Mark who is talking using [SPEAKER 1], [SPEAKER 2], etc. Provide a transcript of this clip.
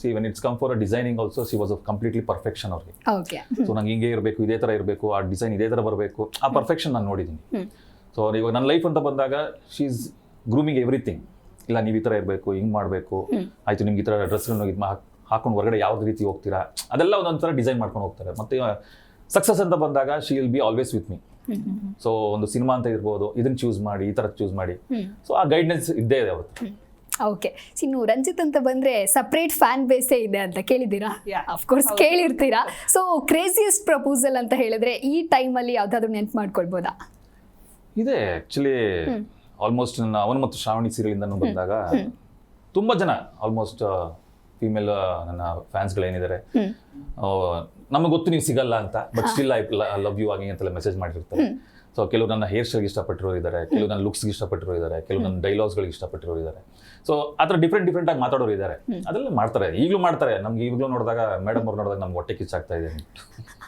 [SPEAKER 1] See when it's come for a designing also C was a completely perfection ಅವ್ರಿಗೆ.
[SPEAKER 2] Okay.
[SPEAKER 1] So ನಂಗೆ ಹಿಂಗೆ ಇರಬೇಕು, ಇದೇ ಥರ ಇರಬೇಕು, ಆ ಡಿಸೈನ್ ಇದೇ ಥರ ಬರಬೇಕು, ಆ ಪರ್ಫೆಕ್ಷನ್ ನಾನು ನೋಡಿದ್ದೀನಿ. ಸೊ ಇವಾಗ ನನ್ನ ಲೈಫ್ ಅಂತ ಬಂದಾಗ ಶಿ ಈಸ್ ಗ್ರೂಮಿಂಗ್ ಎವ್ರಿಥಿಂಗ್. ಇಲ್ಲ ನೀವು ಈ ಥರ ಇರಬೇಕು, ಹಿಂಗೆ ಮಾಡಬೇಕು, ಆಯಿತು ನಿಮ್ಗೆ ಈ ಥರ ಡ್ರೆಸ್ಗಳನ್ನ ಇದು ಹಾಕೊಂಡು ಹೊರಗಡೆ ಯಾವ್ದು ರೀತಿ ಹೋಗ್ತೀರಾ ಅದೆಲ್ಲ ಒಂದೊಂದು ಥರ ಡಿಸೈನ್ ಮಾಡ್ಕೊಂಡು ಹೋಗ್ತಾರೆ. ಮತ್ತು ಸಕ್ಸಸ್ ಅಂತ ಬಂದಾಗ she will be always with me. So ಒಂದು ಸಿನಿಮಾ ಅಂತ ಇರ್ಬೋದು, ಇದನ್ನ ಚೂಸ್ ಮಾಡಿ, ಈ ಥರ ಚೂಸ್ ಮಾಡಿ, ಸೊ ಆ ಗೈಡ್ನೆಸ್ ಇದ್ದೇ ಇದೆ ಅವತ್ತು.
[SPEAKER 2] ಓಕೆ. ಇನ್ನು ರಂಜಿತ್ ಅಂತ ಬಂದ್ರೆ ಸಪ್ರೇಟ್ ಫ್ಯಾನ್ ಬೇಸೇ ಇದೆ ಅಂತ ಕೇಳಿದ್ದೀರಾ? ಅಫ್ಕೋರ್ಸ್ ಕೇಳಿರ್ತೀರಾ. ಸೊ ಕ್ರೇಜಿಯಸ್ಟ್ ಪ್ರಪೋಸಲ್ ಅಂತ ಹೇಳಿದ್ರೆ ಈ ಟೈಮಲ್ಲಿ ಯಾವ್ದಾದ್ರು ನೆನ್ಪು ಮಾಡ್ಕೊಳ್ಬೋದಾ?
[SPEAKER 1] ಇದೆ ಆ್ಯಕ್ಚುಲಿ. ಆಲ್ಮೋಸ್ಟ್ ನನ್ನ ಅವನು ಮತ್ತು ಶ್ರಾವಣಿ ಸೀರಿಯಲಿಂದ ಬಂದಾಗ ತುಂಬ ಜನ ಆಲ್ಮೋಸ್ಟ್ ಫೀಮೇಲ್ ನನ್ನ ಫ್ಯಾನ್ಸ್ಗಳೇನಿದ್ದಾರೆ, ನಮಗೆ ಗೊತ್ತು ನೀವು ಸಿಗಲ್ಲ ಅಂತ, but still I love you ಆಗಿ ಅಂತೆಲ್ಲ ಮೆಸೇಜ್ ಮಾಡಿರ್ತಾರೆ. ಸೊ ಕೆಲವರು ನನ್ನ ಹೇರ್ ಸ್ಟೈಲ್ಗೆ ಇಷ್ಟಪಟ್ಟಿರೋರು ಇದ್ದಾರೆ, ಕೆಲವು ನನ್ನ ಲುಕ್ಸ್ಗೆ ಇಷ್ಟಪಟ್ಟಿರೋರು ಇದ್ದಾರೆ, ಕೆಲವು ನನ್ನ ಡೈಲಾಗ್ಸ್ಗಳಿಗೆ ಇಷ್ಟಪಟ್ಟಿರೋರು ಇದ್ದಾರೆ. ಸೊ ಆ ಥರ ಡಿಫ್ರೆಂಟ್ ಆಗಿ ಮಾತಾಡೋರು ಇದ್ದಾರೆ. ಅದೆಲ್ಲ ಮಾಡ್ತಾರೆ, ಈಗಲೂ ಮಾಡ್ತಾರೆ. ನಮ್ಗೆ ಈಗಲೂ ನೋಡಿದಾಗ ಮೇಡಮ್ ಅವ್ರು ನೋಡಿದಾಗ ನಮ್ಗೆ ಹೊಟ್ಟೆ ಕಿಚ್ಚಾಗ್ತಾ ಇದೆ.